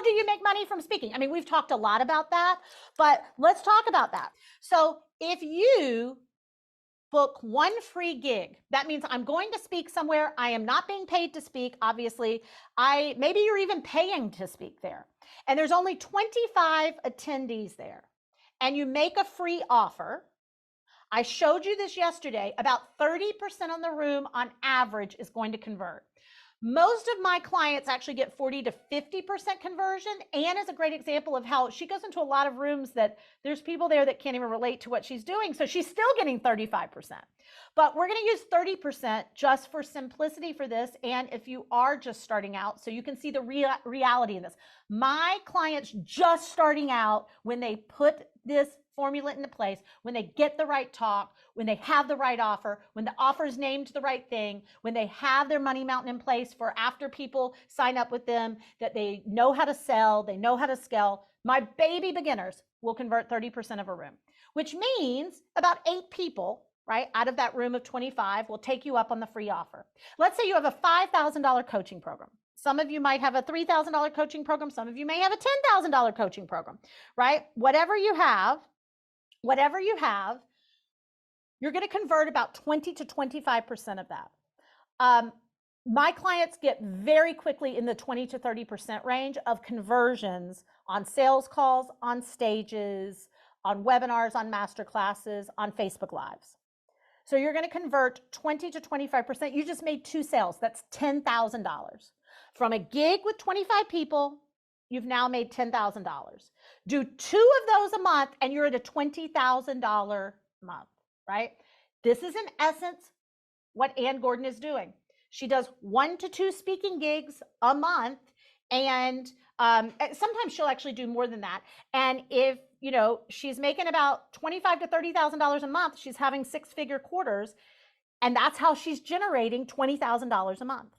do you make money from speaking? I mean, we've talked a lot about that, but let's talk about that. So if you book one free gig, that means I'm going to speak somewhere. I am not being paid to speak, obviously. Maybe you're even paying to speak there. And there's only 25 attendees there. And you make a free offer. I showed you this yesterday. About 30% on the room on average is going to convert. Most of my clients actually get 40 to 50% conversion. Anne is a great example of how she goes into a lot of rooms that there's people there that can't even relate to what she's doing. So she's still getting 35%. But we're going to use 30% just for simplicity for this. And if you are just starting out, so you can see the reality in this. My clients just starting out, when they put this formula into place, when they get the right talk, when they have the right offer, when the offer is named the right thing, when they have their money mountain in place for after people sign up with them, that they know how to sell, they know how to scale, my baby beginners will convert 30% of a room, which means about 8 people, right, out of that room of 25 will take you up on the free offer. Let's say you have a $5,000 coaching program. Some of you might have a $3,000 coaching program. Some of you may have a $10,000 coaching program, right? Whatever you have, you're going to convert about 20 to 25% of that. My clients get very quickly in the 20 to 30% range of conversions on sales calls, on stages, on webinars, on masterclasses, on Facebook Lives. So you're going to convert 20 to 25%. You just made 2 sales. That's $10,000. From a gig with 25 people, you've now made $10,000. Do 2 of those a month and you're at a $20,000 month, right? This is in essence what Ann Gordon is doing. She does 1 to 2 speaking gigs a month, and sometimes she'll actually do more than that. And if she's making about $25,000 to $30,000 a month, she's having 6-figure quarters, and that's how she's generating $20,000 a month.